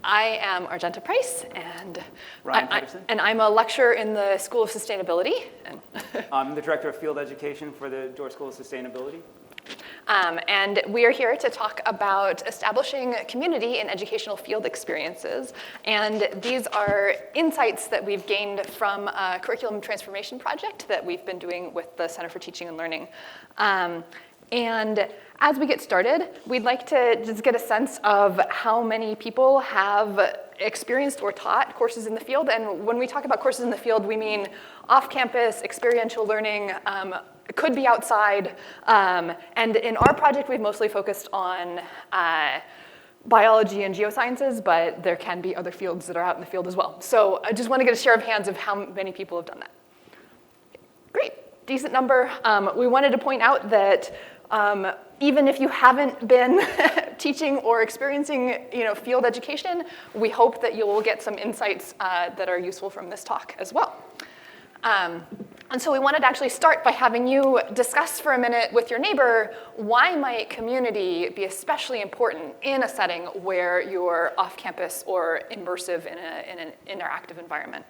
I am Argenta Price, and Petterson. I'm a lecturer in the School of Sustainability. I'm the Director of Field Education for the George School of Sustainability. And we are here to talk about establishing community in educational field experiences. And these are insights that we've gained from a curriculum transformation project that we've been doing with the Center for Teaching and Learning. And as we get started, we'd like to just get a sense of how many people have experienced or taught courses in the field. And when we talk about courses in the field, we mean off-campus, experiential learning, it could be outside. And in our project, we've mostly focused on biology and geosciences, but there can be other fields that are out in the field as well. So I just want to get a share of hands of how many people have done that. Great, decent number. We wanted to point out that even if you haven't been teaching or experiencing field education, we hope that you will get some insights that are useful from this talk as well. And so we wanted to actually start by having you discuss for a minute with your neighbor, why might community be especially important in a setting where you're off-campus or immersive in an interactive environment?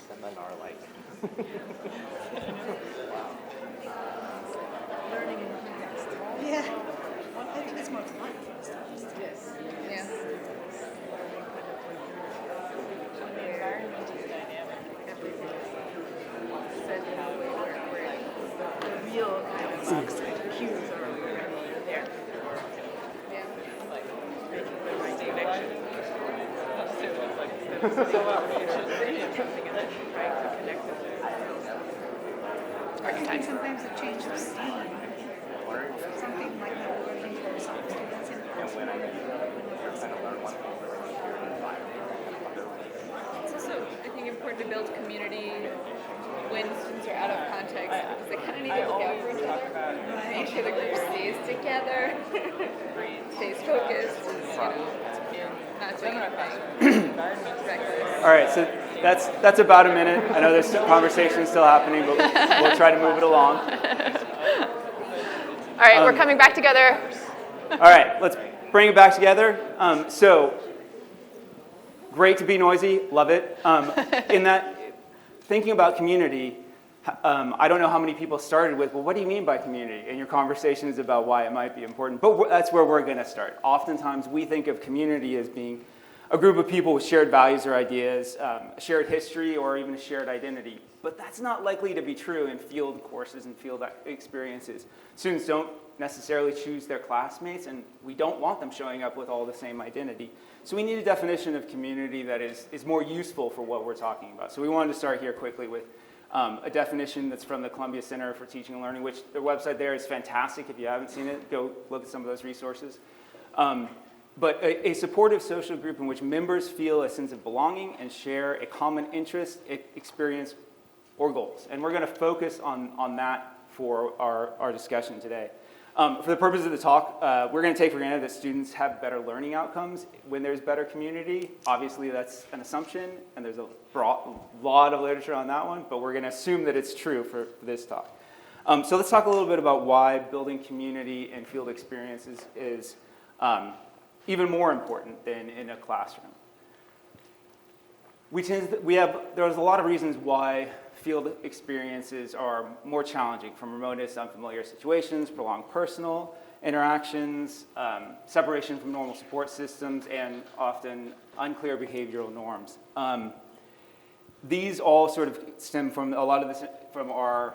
Seminar-like. Learning in context. Yeah. I think it's more fun. Yes. Yeah. The environment is dynamic. Everything is said how where the real kind of cues are already there. Yeah. Like making the right connection. Something and then trying to connect it. I think sometimes a change of scene, something like that, working for some students in person. It's also, I think, important to build community when students are out of context because they kind of need to look out for each other. Make sure the group stays together, stays focused, not doing anything reckless. All right, so that's about a minute. I know there's conversation still happening, but we'll try to move it along. All right, we're coming back together. All right, let's bring it back together. So, great to be noisy, love it. In that, thinking about community, I don't know how many people started with, well, what do you mean by community? And your conversations about why it might be important, but that's where we're gonna start. Oftentimes, we think of community as being a group of people with shared values or ideas, a shared history, or even a shared identity. But that's not likely to be true in field courses and field experiences. Students don't necessarily choose their classmates, and we don't want them showing up with all the same identity. So we need a definition of community that is more useful for what we're talking about. So we wanted to start here quickly with a definition that's from the Columbia Center for Teaching and Learning, which their website there is fantastic. If you haven't seen it, go look at some of those resources. But a supportive social group in which members feel a sense of belonging and share a common interest, experience, or goals. And we're going to focus on that for our discussion today. For the purpose of the talk, we're going to take for granted that students have better learning outcomes when there's better community. Obviously, that's an assumption, and there's a lot of literature on that one, but we're going to assume that it's true for this talk. So let's talk a little bit about why building community and field experiences is even more important than in a classroom. There's a lot of reasons why field experiences are more challenging, from remoteness, unfamiliar situations, prolonged personal interactions, separation from normal support systems, and often unclear behavioral norms. These all sort of stem from a lot of this from our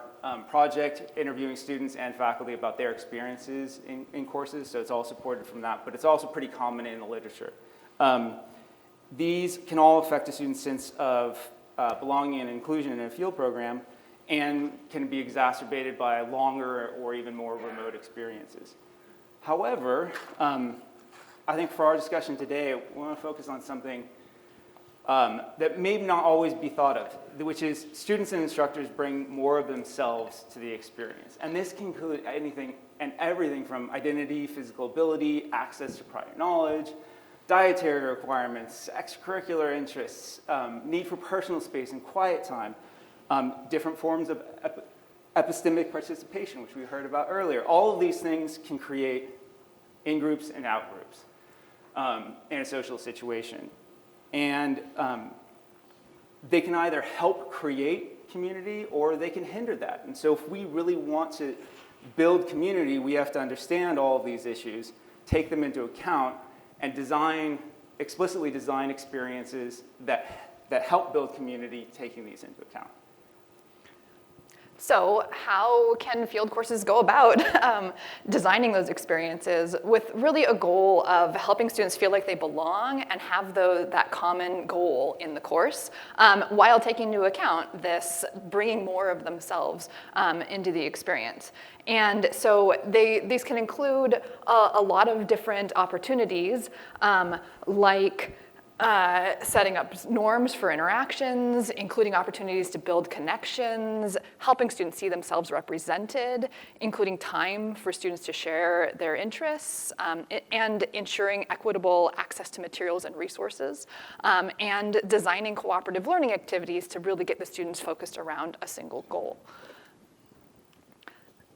project, interviewing students and faculty about their experiences in courses, so it's all supported from that, but it's also pretty common in the literature. These can all affect a student's sense of belonging and inclusion in a field program, and can be exacerbated by longer or even more remote experiences. However, I think for our discussion today, we want to focus on something that may not always be thought of, which is students and instructors bring more of themselves to the experience. And this can include anything and everything from identity, physical ability, access to prior knowledge, dietary requirements, extracurricular interests, need for personal space and quiet time, different forms of epistemic participation, which we heard about earlier. All of these things can create in-groups and out-groups in a social situation. And they can either help create community or they can hinder that. And so if we really want to build community, we have to understand all of these issues, take them into account, and explicitly design experiences that help build community, taking these into account. So how can field courses go about designing those experiences with really a goal of helping students feel like they belong and have that common goal in the course, while taking into account this bringing more of themselves into the experience? And so these can include a lot of different opportunities, like setting up norms for interactions, including opportunities to build connections, helping students see themselves represented, including time for students to share their interests, and ensuring equitable access to materials and resources, and designing cooperative learning activities to really get the students focused around a single goal.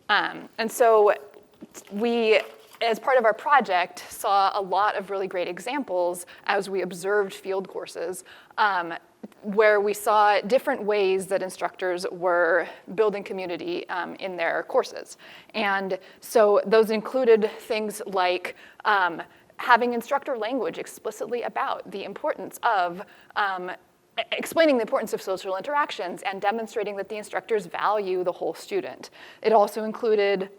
And so we, as part of our project, saw a lot of really great examples as we observed field courses, where we saw different ways that instructors were building community in their courses. And so those included things like having instructor language explicitly about the importance of explaining the importance of social interactions and demonstrating that the instructors value the whole student. It also included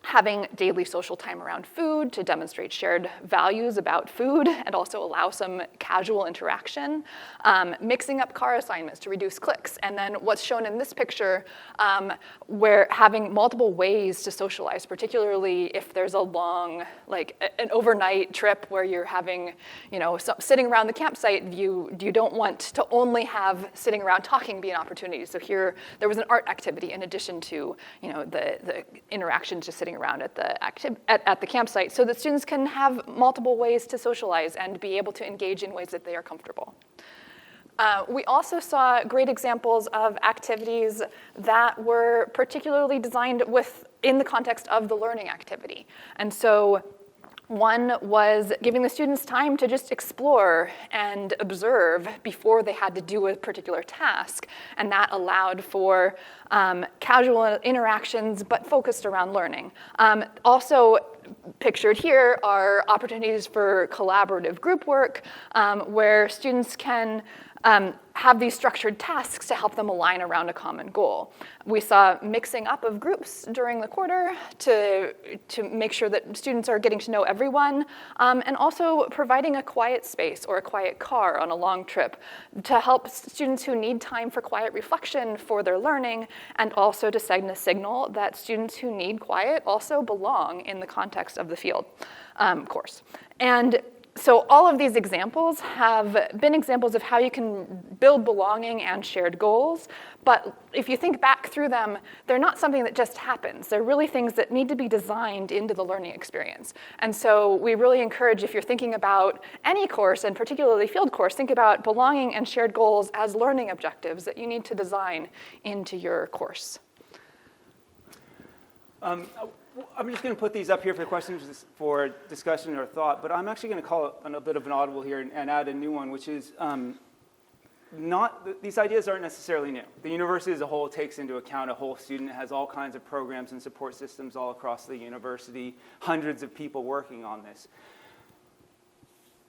having daily social time around food to demonstrate shared values about food and also allow some casual interaction, mixing up car assignments to reduce cliques, and then what's shown in this picture, where having multiple ways to socialize, particularly if there's a long, like an overnight trip where you're having, sitting around the campsite, you don't want to only have sitting around talking be an opportunity. So here, there was an art activity in addition to, the interactions just sitting around at the campsite, so that students can have multiple ways to socialize and be able to engage in ways that they are comfortable. We also saw great examples of activities that were particularly designed in the context of the learning activity. And so one was giving the students time to just explore and observe before they had to do a particular task, and that allowed for casual interactions but focused around learning. Also pictured here are opportunities for collaborative group work, where students can have these structured tasks to help them align around a common goal. We saw mixing up of groups during the quarter to make sure that students are getting to know everyone, and also providing a quiet space or a quiet car on a long trip to help students who need time for quiet reflection for their learning, and also to send a signal that students who need quiet also belong in the context of the field course. And so all of these examples have been examples of how you can build belonging and shared goals, but if you think back through them, they're not something that just happens. They're really things that need to be designed into the learning experience. And so we really encourage, if you're thinking about any course, and particularly field course, think about belonging and shared goals as learning objectives that you need to design into your course. I'm just going to put these up here for questions for discussion or thought, but I'm actually going to call it a bit of an audible here and add a new one, which is these ideas aren't necessarily new. The university as a whole takes into account a whole student. It has all kinds of programs and support systems all across the university, hundreds of people working on this.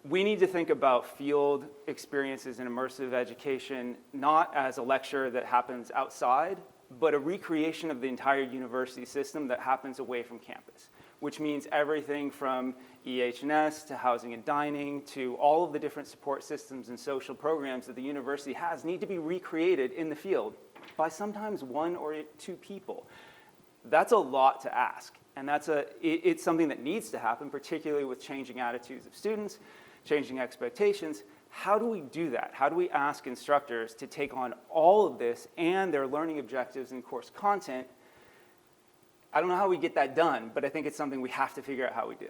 We need to think about field experiences and immersive education not as a lecture that happens outside, but a recreation of the entire university system that happens away from campus, which means everything from EH&S to housing and dining to all of the different support systems and social programs that the university has need to be recreated in the field by sometimes one or two people. That's a lot to ask, and it's something that needs to happen, particularly with changing attitudes of students, changing expectations. How do we do that? How do we ask instructors to take on all of this and their learning objectives and course content? I don't know how we get that done, but I think it's something we have to figure out how we do.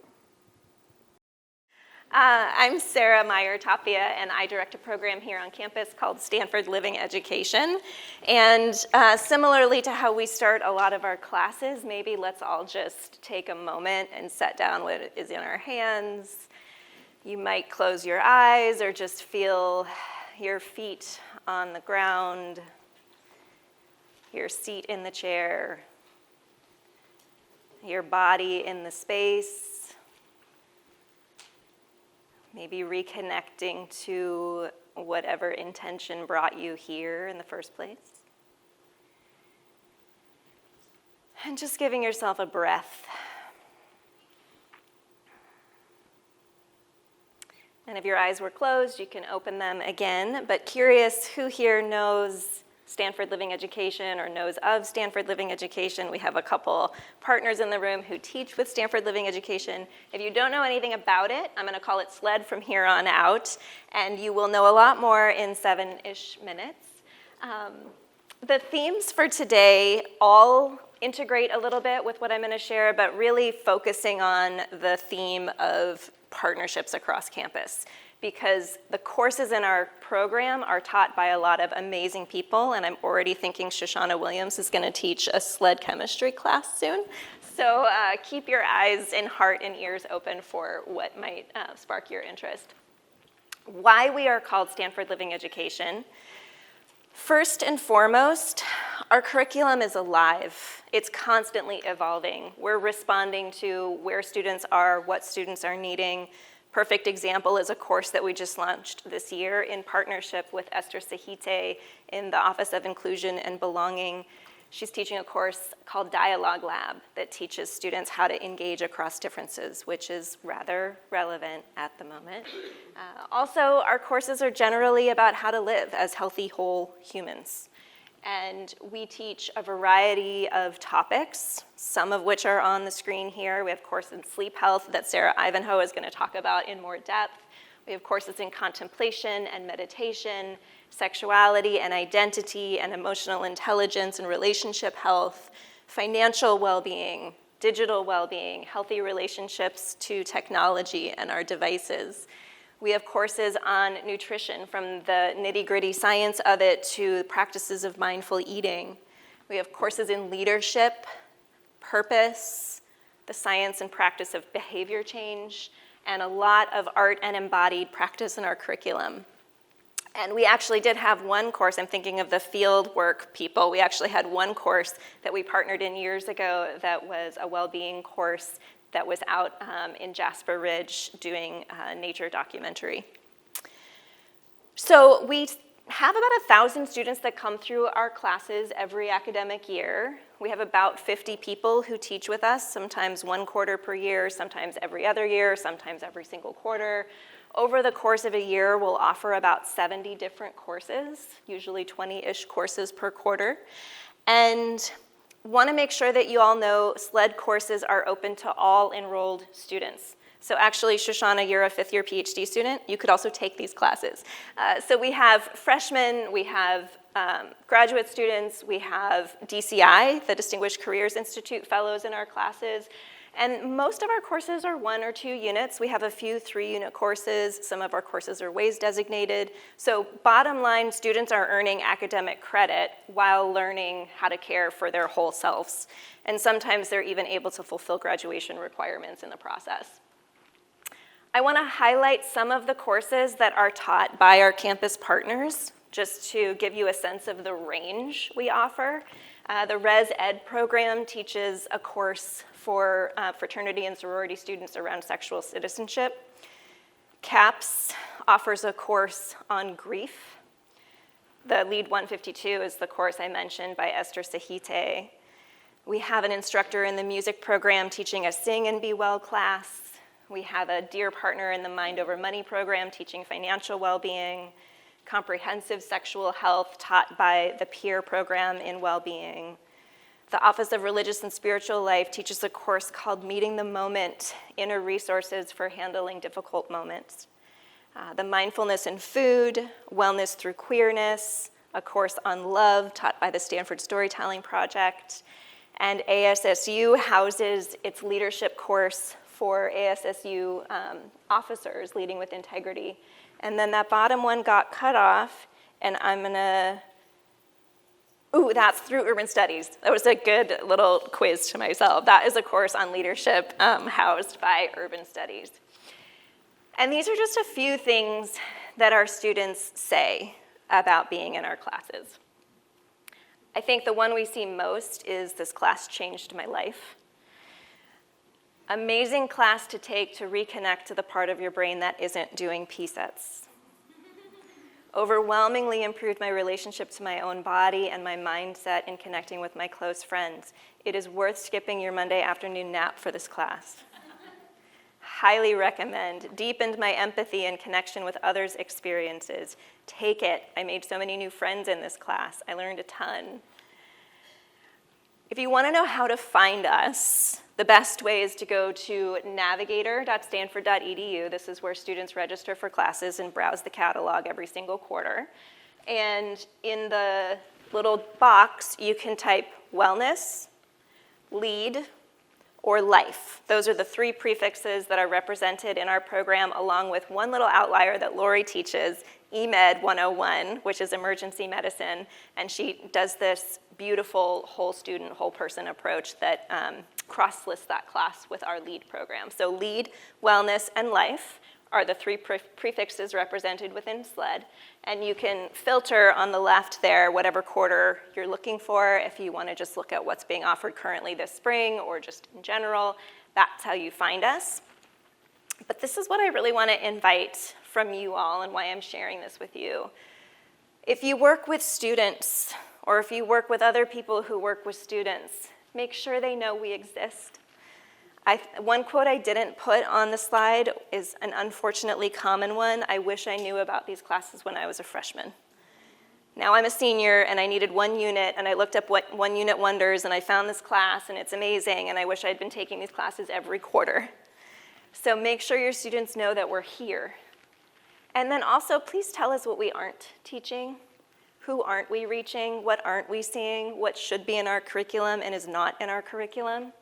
I'm Sara Meyer Tapia, and I direct a program here on campus called Stanford Living Education. And similarly to how we start a lot of our classes, maybe let's all just take a moment and set down what is in our hands. You might close your eyes or just feel your feet on the ground, your seat in the chair, your body in the space. Maybe reconnecting to whatever intention brought you here in the first place. And just giving yourself a breath. And if your eyes were closed, you can open them again. But curious, who here knows Stanford Living Education or knows of Stanford Living Education? We have a couple partners in the room who teach with Stanford Living Education. If you don't know anything about it, I'm going to call it SLED from here on out, and you will know a lot more in 7-ish minutes. The themes for today all integrate a little bit with what I'm going to share, but really focusing on the theme of partnerships across campus, because the courses in our program are taught by a lot of amazing people, and I'm already thinking Shoshana Williams is going to teach a SLED chemistry class soon. So keep your eyes and heart and ears open for what might spark your interest. Why we are called Stanford Living Education. First and foremost, our curriculum is alive. It's constantly evolving. We're responding to where students are, what students are needing. Perfect example is a course that we just launched this year in partnership with Esther Sahite in the Office of Inclusion and Belonging. She's teaching a course called Dialogue Lab that teaches students how to engage across differences, which is rather relevant at the moment. Also, our courses are generally about how to live as healthy, whole humans. And we teach a variety of topics, some of which are on the screen here. We have a course in sleep health that Sara Ivanhoe is going to talk about in more depth. We have courses in contemplation and meditation, sexuality and identity and emotional intelligence and relationship health, financial well-being, digital well-being, healthy relationships to technology and our devices. We have courses on nutrition, from the nitty-gritty science of it to the practices of mindful eating. We have courses in leadership, purpose, the science and practice of behavior change, and a lot of art and embodied practice in our curriculum. And we actually did have one course, I'm thinking of the field work people, we actually had one course that we partnered in years ago that was a well-being course that was out in Jasper Ridge doing nature documentary. So we have about 1,000 students that come through our classes every academic year. We have about 50 people who teach with us, sometimes one quarter per year, sometimes every other year, sometimes every single quarter. Over the course of a year, we'll offer about 70 different courses, usually 20-ish courses per quarter. And want to make sure that you all know SLED courses are open to all enrolled students. So actually, Shoshana, you're a fifth-year PhD student. You could also take these classes. So we have freshmen, we have graduate students, we have DCI, the Distinguished Careers Institute fellows in our classes. And most of our courses are 1 or 2 units. We have a few 3-unit courses. Some of our courses are WAYS designated. So bottom line, students are earning academic credit while learning how to care for their whole selves. And sometimes they're even able to fulfill graduation requirements in the process. I want to highlight some of the courses that are taught by our campus partners, just to give you a sense of the range we offer. The Res Ed program teaches a course for fraternity and sorority students around sexual citizenship. CAPS offers a course on grief. The Lead 152 is the course I mentioned by Esther Sahite. We have an instructor in the music program teaching a Sing and Be Well class. We have a dear partner in the Mind Over Money program teaching financial well-being. Comprehensive sexual health taught by the Peer program in well-being. The Office of Religious and Spiritual Life teaches a course called Meeting the Moment, Inner Resources for Handling Difficult Moments. The Mindfulness in Food, Wellness Through Queerness, a course on love taught by the Stanford Storytelling Project. And ASSU houses its leadership course for ASSU officers leading with integrity. And then that bottom one got cut off, and I'm gonna, ooh, that's through urban studies. That was a good little quiz to myself. That is a course on leadership housed by urban studies. And these are just a few things that our students say about being in our classes. I think the one we see most is this class changed my life. Amazing class to take to reconnect to the part of your brain that isn't doing P-sets. Overwhelmingly improved my relationship to my own body and my mindset in connecting with my close friends. It is worth skipping your Monday afternoon nap for this class. Highly recommend. Deepened my empathy and connection with others' experiences. Take it. I made so many new friends in this class. I learned a ton. If you want to know how to find us, the best way is to go to navigator.stanford.edu. This is where students register for classes and browse the catalog every single quarter. And in the little box, you can type wellness, lead, or life. Those are the three prefixes that are represented in our program, along with one little outlier that Lori teaches, EMED 101, which is emergency medicine, and she does this beautiful whole student, whole person approach that cross-lists that class with our LEAD program. So LEAD, wellness, and life are the three prefixes represented within SLED. And you can filter on the left there whatever quarter you're looking for. If you want to just look at what's being offered currently this spring or just in general, that's how you find us. But this is what I really want to invite from you all and why I'm sharing this with you. If you work with students or if you work with other people who work with students, make sure they know we exist. One quote I didn't put on the slide is an unfortunately common one. I wish I knew about these classes when I was a freshman. Now I'm a senior and I needed one unit and I looked up what one unit wonders and I found this class and it's amazing and I wish I'd been taking these classes every quarter. So make sure your students know that we're here. And then also please tell us what we aren't teaching. Who aren't we reaching? What aren't we seeing? What should be in our curriculum and is not in our curriculum?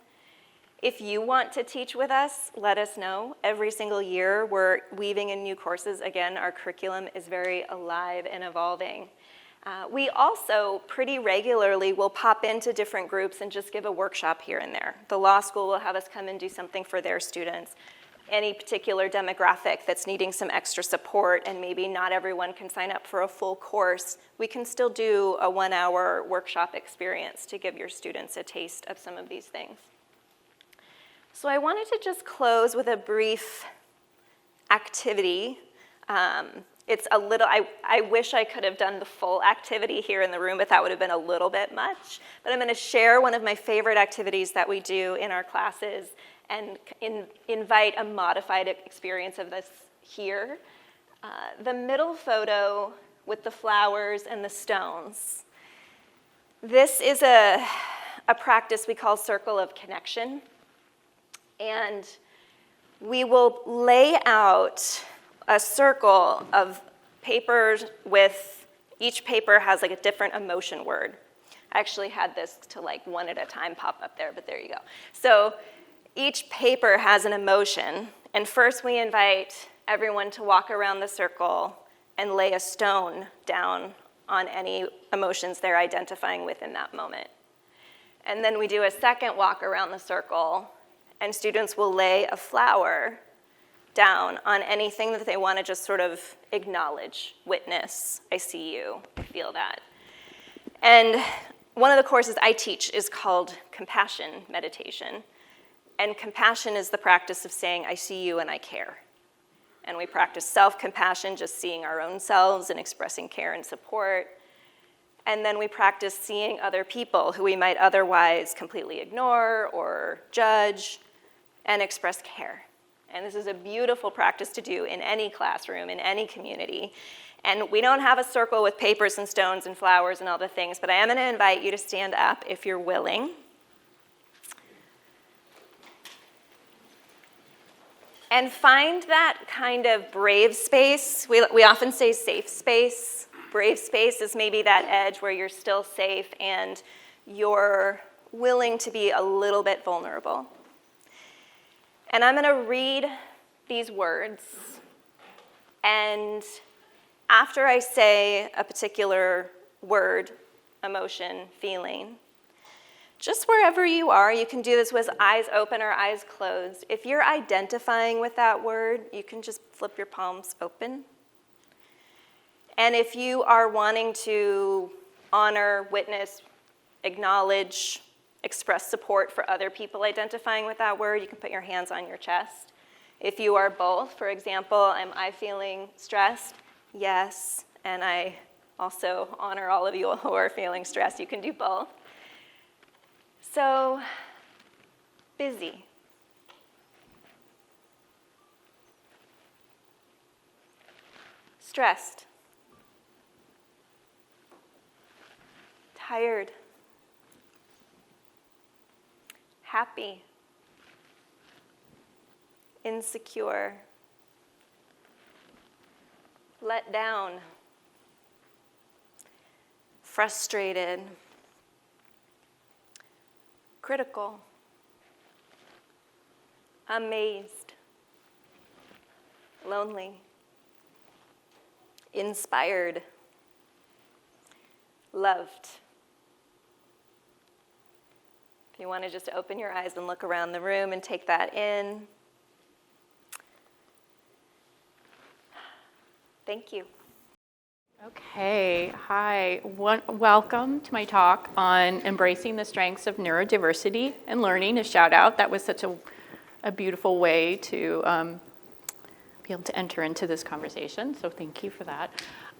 If you want to teach with us, let us know. Every single year, we're weaving in new courses. Again, our curriculum is very alive and evolving. We also pretty regularly will pop into different groups and just give a workshop here and there. The law school will have us come and do something for their students. Any particular demographic that's needing some extra support and maybe not everyone can sign up for a full course, we can still do a 1-hour workshop experience to give your students a taste of some of these things. So I wanted to just close with a brief activity. It's a little, I wish I could have done the full activity here in the room, but that would have been a little bit much. But I'm going to share one of my favorite activities that we do in our classes and invite a modified experience of this here. The middle photo with the flowers and the stones. This is a practice we call Circle of Connection. And we will lay out a circle of papers with, each paper has like a different emotion word. I actually had this to like one at a time pop up there, but there you go. So each paper has an emotion, and first we invite everyone to walk around the circle and lay a stone down on any emotions they're identifying with in that moment. And then we do a second walk around the circle, and students will lay a flower down on anything that they want to just sort of acknowledge, witness, I see you, I feel that. And one of the courses I teach is called Compassion Meditation. And compassion is the practice of saying, I see you and I care. And we practice self-compassion, just seeing our own selves and expressing care and support. And then we practice seeing other people who we might otherwise completely ignore or judge, and express care. And this is a beautiful practice to do in any classroom, in any community. And we don't have a circle with papers and stones and flowers and all the things, but I am going to invite you to stand up if you're willing. And find that kind of brave space. We often say safe space. Brave space is maybe that edge where you're still safe and you're willing to be a little bit vulnerable. And I'm going to read these words, and after I say a particular word, emotion, feeling, just wherever you are, you can do this with eyes open or eyes closed. If you're identifying with that word, you can just flip your palms open. And if you are wanting to honor, witness, acknowledge, express support for other people identifying with that word, you can put your hands on your chest. If you are both, for example, am I feeling stressed? Yes. And I also honor all of you who are feeling stressed. You can do both. So, busy. Stressed. Tired. Happy. Insecure. Let down. Frustrated. Critical. Amazed. Lonely. Inspired. Loved. If you want to just open your eyes and look around the room and take that in. Thank you. Okay, hi. Welcome to my talk on embracing the strengths of neurodiversity and learning. A shout out. That was such a beautiful way to be able to enter into this conversation, so thank you for that.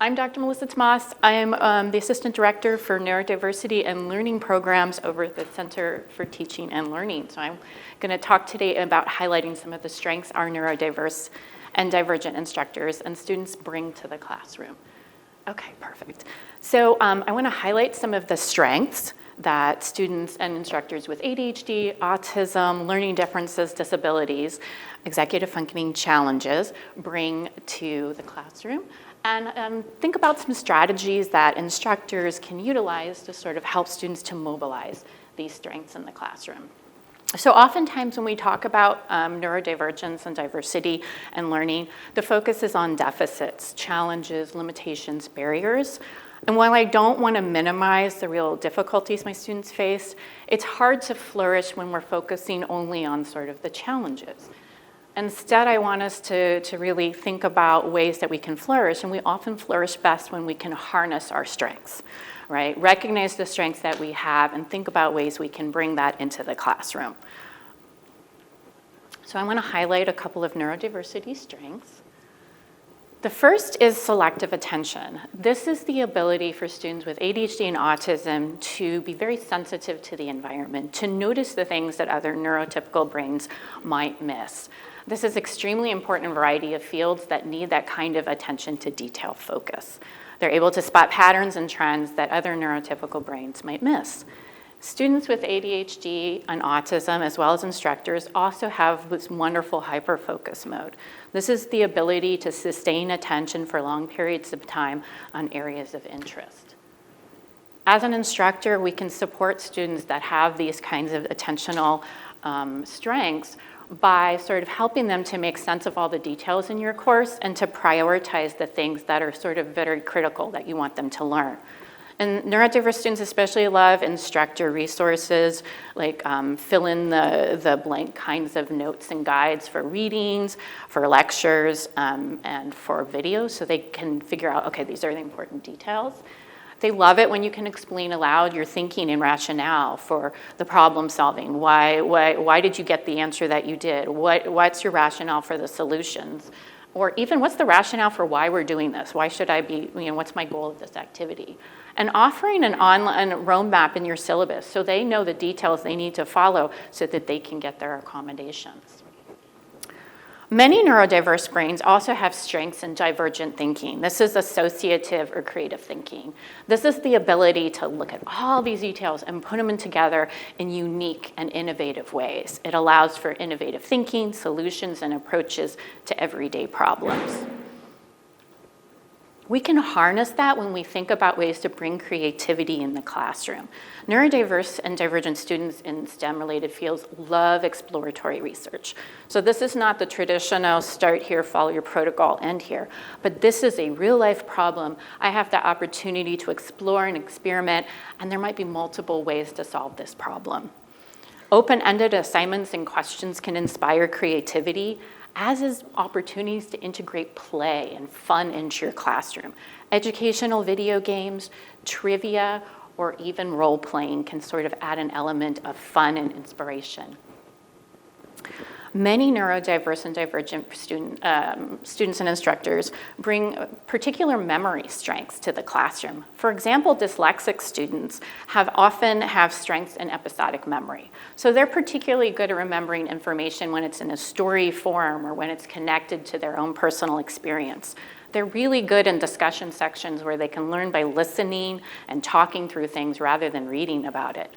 I'm Dr. Melissa Tamas. I am the Assistant Director for Neurodiversity and Learning Programs over at the Center for Teaching and Learning. So I'm going to talk today about highlighting some of the strengths our neurodiverse and divergent instructors and students bring to the classroom. Okay, perfect. So I want to highlight some of the strengths that students and instructors with ADHD, autism, learning differences, disabilities, executive functioning challenges bring to the classroom. And think about some strategies that instructors can utilize to sort of help students to mobilize these strengths in the classroom. So oftentimes when we talk about neurodivergence and diversity and learning, the focus is on deficits, challenges, limitations, barriers. And while I don't want to minimize the real difficulties my students face, it's hard to flourish when we're focusing only on sort of the challenges. Instead, I want us to really think about ways that we can flourish, and we often flourish best when we can harness our strengths, right? Recognize the strengths that we have and think about ways we can bring that into the classroom. So I want to highlight a couple of neurodiversity strengths. The first is selective attention. This is the ability for students with ADHD and autism to be very sensitive to the environment, to notice the things that other neurotypical brains might miss. This is extremely important in a variety of fields that need that kind of attention to detail focus. They're able to spot patterns and trends that other neurotypical brains might miss. Students with ADHD and autism, as well as instructors, also have this wonderful hyper-focus mode. This is the ability to sustain attention for long periods of time on areas of interest. As an instructor, we can support students that have these kinds of attentional strengths by sort of helping them to make sense of all the details in your course and to prioritize the things that are sort of very critical that you want them to learn. And neurodiverse students especially love instructor resources, like fill in the blank kinds of notes and guides for readings, for lectures, and for videos, so they can figure out, okay, these are the important details. They love it when you can explain aloud your thinking and rationale for the problem solving. Why did you get the answer that you did? What's your rationale for the solutions? Or even what's the rationale for why we're doing this? Why should I be, what's my goal of this activity? And offering an online roadmap in your syllabus so they know the details they need to follow so that they can get their accommodations. Many neurodiverse brains also have strengths in divergent thinking. This is associative or creative thinking. This is the ability to look at all these details and put them together in unique and innovative ways. It allows for innovative thinking, solutions, and approaches to everyday problems. We can harness that when we think about ways to bring creativity in the classroom. Neurodiverse and divergent students in STEM-related fields love exploratory research. So this is not the traditional start here, follow your protocol, end here. But this is a real-life problem. I have the opportunity to explore and experiment, and there might be multiple ways to solve this problem. Open-ended assignments and questions can inspire creativity, as is opportunities to integrate play and fun into your classroom. Educational video games, trivia, or even role-playing can sort of add an element of fun and inspiration. Many neurodiverse and divergent students and instructors bring particular memory strengths to the classroom. For example, dyslexic students often have strengths in episodic memory. So they're particularly good at remembering information when it's in a story form or when it's connected to their own personal experience. They're really good in discussion sections where they can learn by listening and talking through things rather than reading about it.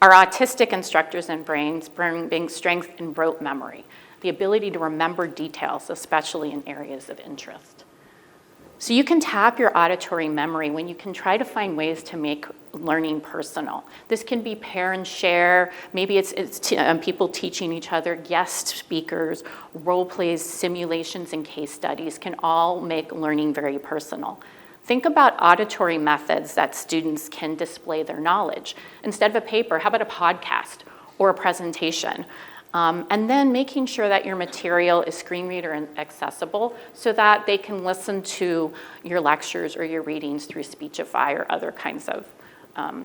Our autistic instructors and brains bring strength in rote memory, the ability to remember details, especially in areas of interest. So you can tap your auditory memory when you can try to find ways to make learning personal. This can be pair and share, maybe it's people teaching each other, guest speakers, role plays, simulations, and case studies can all make learning very personal. Think about auditory methods that students can display their knowledge. Instead of a paper, how about a podcast or a presentation? And then making sure that your material is screen reader and accessible so that they can listen to your lectures or your readings through Speechify or other kinds of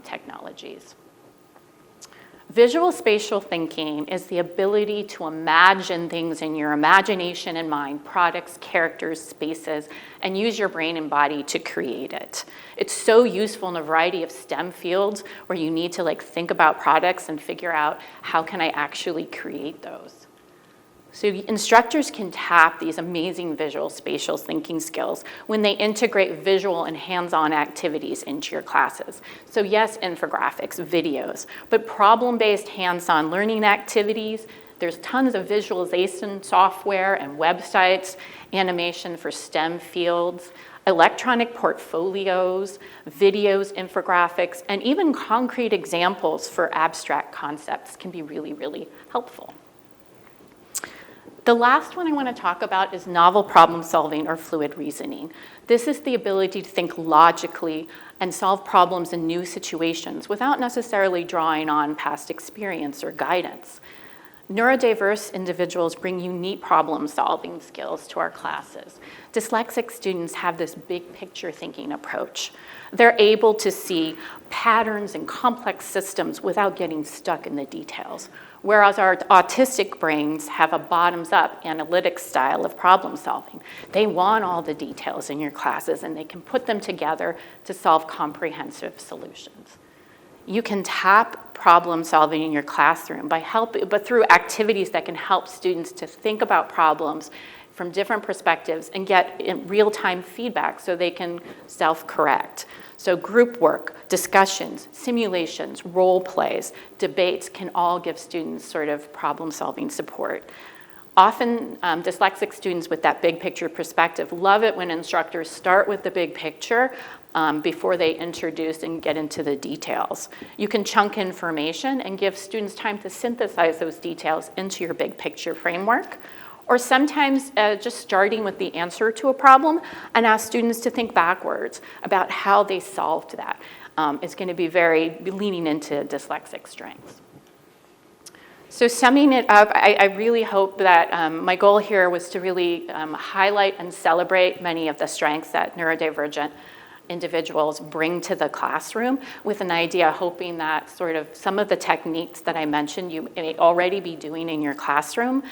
technologies. Visual spatial thinking is the ability to imagine things in your imagination and mind, products, characters, spaces, and use your brain and body to create it. It's so useful in a variety of STEM fields where you need to think about products and figure out how can I actually create those. So instructors can tap these amazing visual spatial thinking skills when they integrate visual and hands-on activities into your classes. So yes, infographics, videos, but problem-based hands-on learning activities. There's tons of visualization software and websites, animation for STEM fields, electronic portfolios, videos, infographics, and even concrete examples for abstract concepts can be really, really helpful. The last one I want to talk about is novel problem solving or fluid reasoning. This is the ability to think logically and solve problems in new situations without necessarily drawing on past experience or guidance. Neurodiverse individuals bring unique problem solving skills to our classes. Dyslexic students have this big picture thinking approach. They're able to see patterns and complex systems without getting stuck in the details. Whereas our autistic brains have a bottoms-up analytic style of problem solving. They want all the details in your classes and they can put them together to solve comprehensive solutions. You can tap problem solving in your classroom but through activities that can help students to think about problems from different perspectives and get real-time feedback so they can self-correct. So group work, discussions, simulations, role plays, debates can all give students sort of problem-solving support. Often, dyslexic students with that big picture perspective love it when instructors start with the big picture before they introduce and get into the details. You can chunk information and give students time to synthesize those details into your big picture framework. Or sometimes just starting with the answer to a problem and ask students to think backwards about how they solved that. It's going to be very leaning into dyslexic strengths. So summing it up, I really hope that my goal here was to really highlight and celebrate many of the strengths that neurodivergent individuals bring to the classroom with an idea, hoping that sort of some of the techniques that I mentioned you may already be doing in your classroom.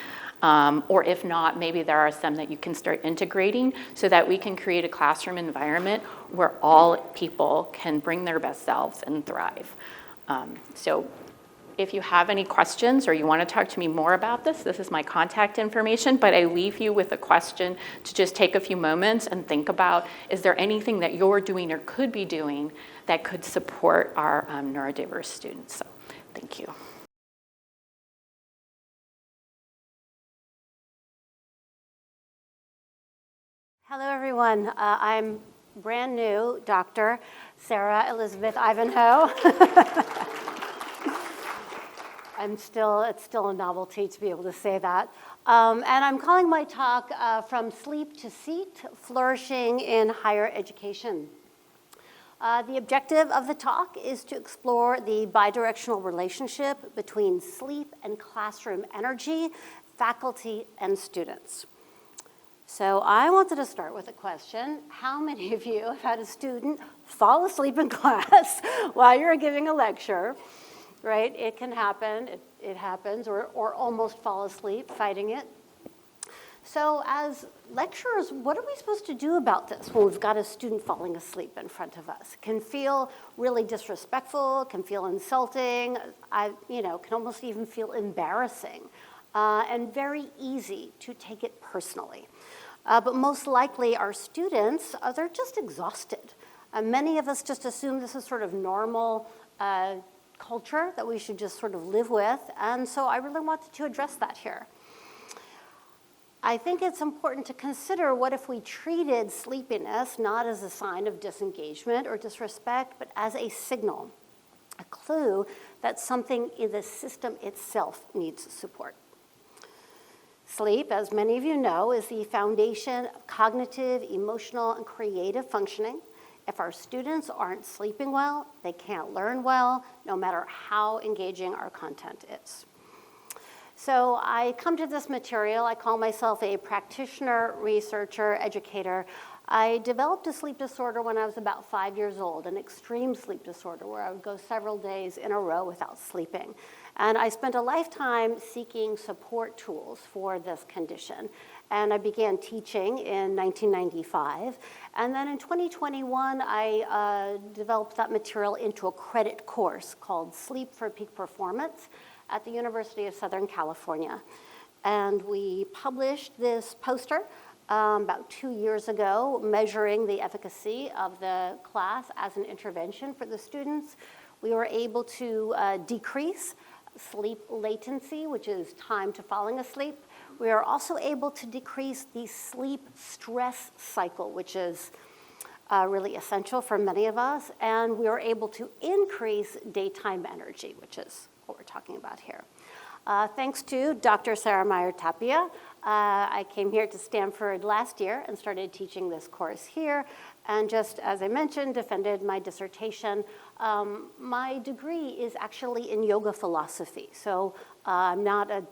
Or if not, maybe there are some that you can start integrating so that we can create a classroom environment where all people can bring their best selves and thrive. So if you have any questions or you want to talk to me more about this is my contact information, but I leave you with a question to just take a few moments and think about, is there anything that you're doing or could be doing that could support our neurodiverse students? So thank you. Hello, everyone. I'm brand new Dr. Sara Elizabeth Ivanhoe. It's still a novelty to be able to say that. And I'm calling my talk From Sleep to Seat, Flourishing in Higher Education. The objective of the talk is to explore the bidirectional relationship between sleep and classroom energy, faculty, and students. So I wanted to start with a question. How many of you have had a student fall asleep in class while you're giving a lecture? Right? It can happen. It happens, or almost fall asleep fighting it. So as lecturers, what are we supposed to do about this when we've got a student falling asleep in front of us? It can feel really disrespectful, can feel insulting, can almost even feel embarrassing, and very easy to take it personally. But most likely our students, they're just exhausted. Many of us just assume this is sort of normal culture that we should just sort of live with, and so I really wanted to address that here. I think it's important to consider what if we treated sleepiness not as a sign of disengagement or disrespect, but as a signal, a clue that something in the system itself needs support. Sleep, as many of you know, is the foundation of cognitive, emotional, and creative functioning. If our students aren't sleeping well, they can't learn well, no matter how engaging our content is. So I come to this material, I call myself a practitioner, researcher, educator. I developed a sleep disorder when I was about 5 years old, an extreme sleep disorder where I would go several days in a row without sleeping. And I spent a lifetime seeking support tools for this condition. And I began teaching in 1995. And then in 2021, I developed that material into a credit course called Sleep for Peak Performance at the University of Southern California. And we published this poster about 2 years ago, measuring the efficacy of the class as an intervention for the students. We were able to decrease sleep latency, which is time to falling asleep. We are also able to decrease the sleep stress cycle, which is really essential for many of us. And we are able to increase daytime energy, which is what we're talking about here. Thanks to Dr. Sara Meyer Tapia, I came here to Stanford last year and started teaching this course here. And just as I mentioned, defended my dissertation. My degree is actually in yoga philosophy. So I'm not a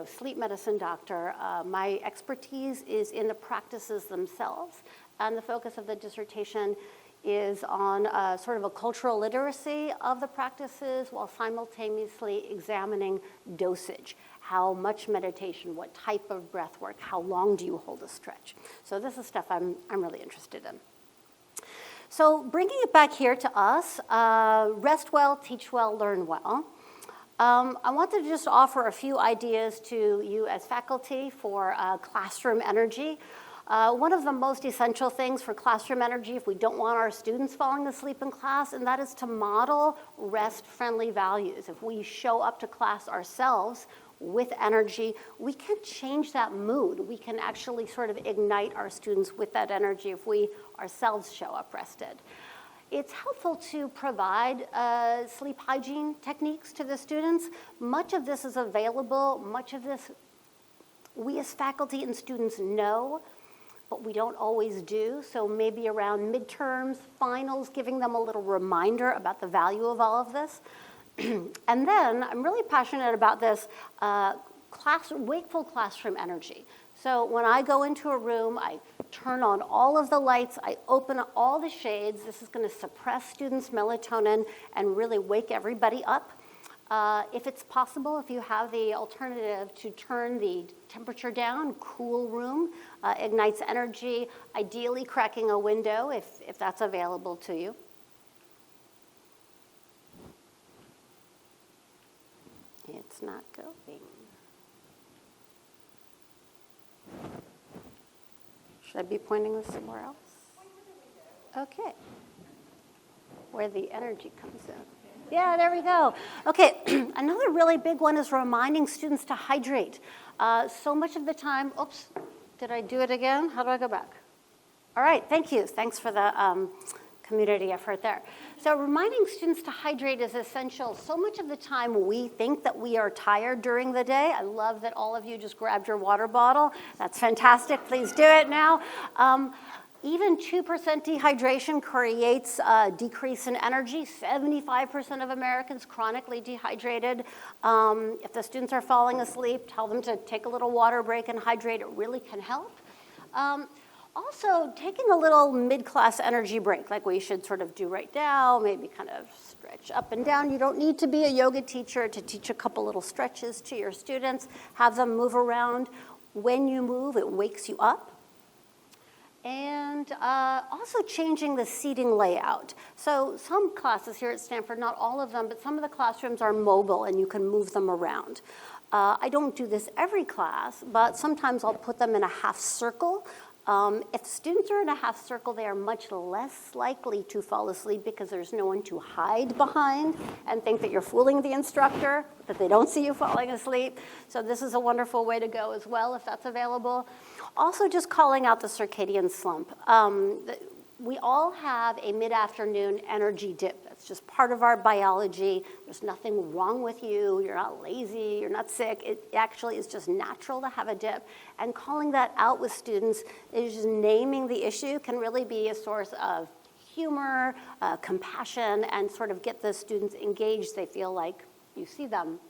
sleep medicine doctor. My expertise is in the practices themselves. And the focus of the dissertation is on sort of a cultural literacy of the practices while simultaneously examining dosage. How much meditation, what type of breath work, how long do you hold a stretch? So this is stuff I'm really interested in. So bringing it back here to us, rest well, teach well, learn well. I wanted to just offer a few ideas to you as faculty for classroom energy. One of the most essential things for classroom energy if we don't want our students falling asleep in class, and that is to model rest-friendly values. If we show up to class ourselves with energy, we can change that mood. We can actually sort of ignite our students with that energy if we ourselves show up rested. It's helpful to provide sleep hygiene techniques to the students. Much of this is available. Much of this we as faculty and students know, but we don't always do. So maybe around midterms, finals, giving them a little reminder about the value of all of this. And then I'm really passionate about this wakeful classroom energy. So when I go into a room, I turn on all of the lights, I open all the shades. This is going to suppress students' melatonin and really wake everybody up. If it's possible, if you have the alternative to turn the temperature down, cool room, ignites energy, ideally cracking a window if that's available to you. It's not going. Should I be pointing this somewhere else? Okay. Where the energy comes in. Yeah, there we go. Okay, another really big one is reminding students to hydrate. So much of the time, oops, did I do it again? How do I go back? All right, thank you. Thanks for the community effort there. So reminding students to hydrate is essential. So much of the time we think that we are tired during the day. I love that all of you just grabbed your water bottle. That's fantastic. Please do it now. Even 2% dehydration creates a decrease in energy. 75% of Americans chronically dehydrated. If the students are falling asleep, tell them to take a little water break and hydrate. It really can help. Also, taking a little mid-class energy break, like we should sort of do right now, maybe kind of stretch up and down. You don't need to be a yoga teacher to teach a couple little stretches to your students. Have them move around. When you move, it wakes you up. And also changing the seating layout. So some classes here at Stanford, not all of them, but some of the classrooms are mobile and you can move them around. I don't do this every class, but sometimes I'll put them in a half circle. If students are in a half circle, they are much less likely to fall asleep because there's no one to hide behind and think that you're fooling the instructor, that they don't see you falling asleep. So this is a wonderful way to go as well if that's available. Also just calling out the circadian slump. We all have a mid-afternoon energy dip. That's just part of our biology. There's nothing wrong with you. You're not lazy. You're not sick. It actually is just natural to have a dip. And calling that out with students is just naming the issue can really be a source of humor, compassion, and sort of get the students engaged. They feel like you see them.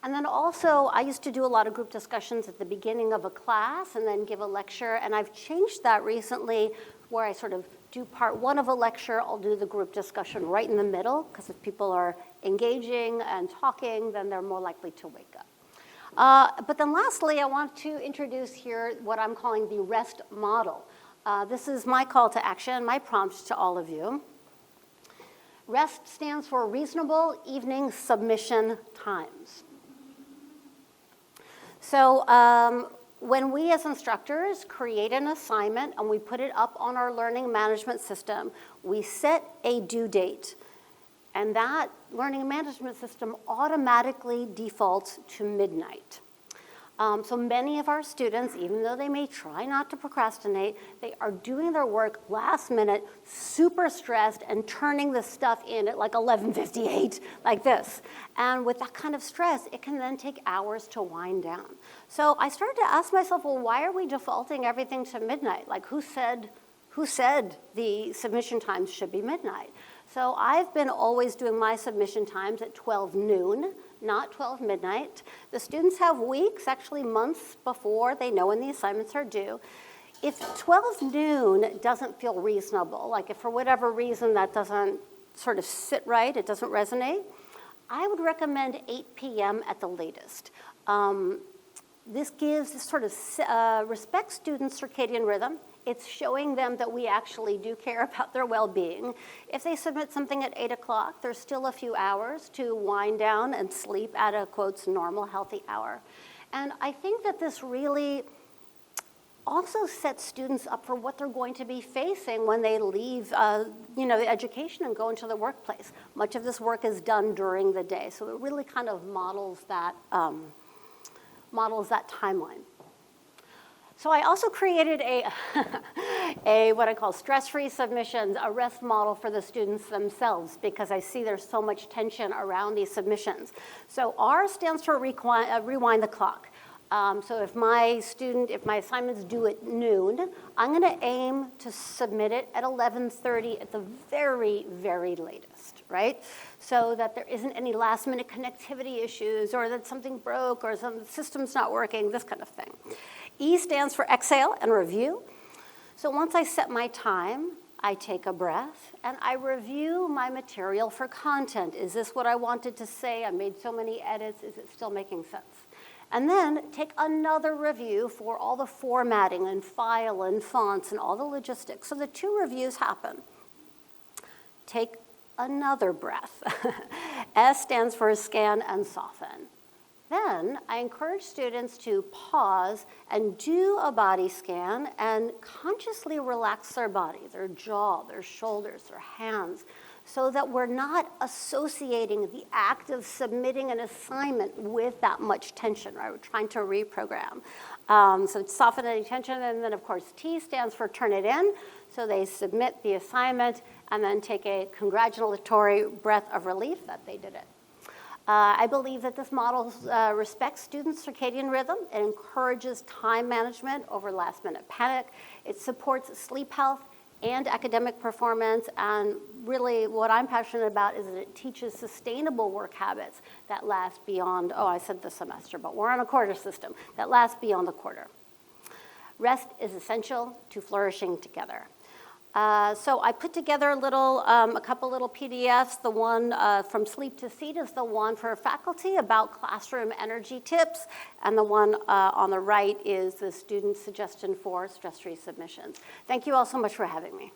And then also, I used to do a lot of group discussions at the beginning of a class and then give a lecture. And I've changed that recently where I sort of do part one of a lecture. I'll do the group discussion right in the middle, because if people are engaging and talking, then they're more likely to wake up. But then lastly, I want to introduce here what I'm calling the REST model. This is my call to action, my prompt to all of you. REST stands for Reasonable Evening Submission Times. So when we as instructors create an assignment and we put it up on our learning management system, we set a due date. And that learning management system automatically defaults to midnight. So many of our students, even though they may try not to procrastinate, they are doing their work last minute, super stressed, and turning the stuff in at like 11:58, like this. And with that kind of stress, it can then take hours to wind down. So I started to ask myself, well, why are we defaulting everything to midnight? Like who said the submission times should be midnight? So I've been always doing my submission times at 12 noon, not 12 midnight. The students have weeks, actually months before they know when the assignments are due. If 12 noon doesn't feel reasonable, like if for whatever reason that doesn't sort of sit right, it doesn't resonate, I would recommend 8 p.m. at the latest. This sort of respects students' circadian rhythm. It's showing them that we actually do care about their well-being. If they submit something at 8 o'clock, there's still a few hours to wind down and sleep at a, quotes, normal, healthy hour. And I think that this really also sets students up for what they're going to be facing when they leave the education and go into the workplace. Much of this work is done during the day, so it really kind of models that timeline. So I also created a what I call stress-free submissions, a REST model for the students themselves, because I see there's so much tension around these submissions. So R stands for rewind the clock. So if my assignment's due at noon, I'm going to aim to submit it at 11:30 at the very, very latest, right? So that there isn't any last-minute connectivity issues or that something broke or the system's not working, this kind of thing. E stands for exhale and review. So once I set my time, I take a breath and I review my material for content. Is this what I wanted to say? I made so many edits. Is it still making sense? And then take another review for all the formatting and file and fonts and all the logistics. So the 2 reviews happen. Take another breath. S stands for scan and soften. Then I encourage students to pause and do a body scan and consciously relax their body, their jaw, their shoulders, their hands, so that we're not associating the act of submitting an assignment with that much tension, right? We're trying to reprogram. So soften any tension, and then of course T stands for turn it in. So they submit the assignment and then take a congratulatory breath of relief that they did it. I believe that this model respects students' circadian rhythm. It encourages time management over last-minute panic. It supports sleep health and academic performance, and really what I'm passionate about is that it teaches sustainable work habits that last beyond, oh, I said the semester, but we're on a quarter system, that last beyond the quarter. Rest is essential to flourishing together. So I put together a couple little PDFs. The one from Sleep to Seat is the one for faculty about classroom energy tips, and the one on the right is the student suggestion for stress-free submissions. Thank you all so much for having me.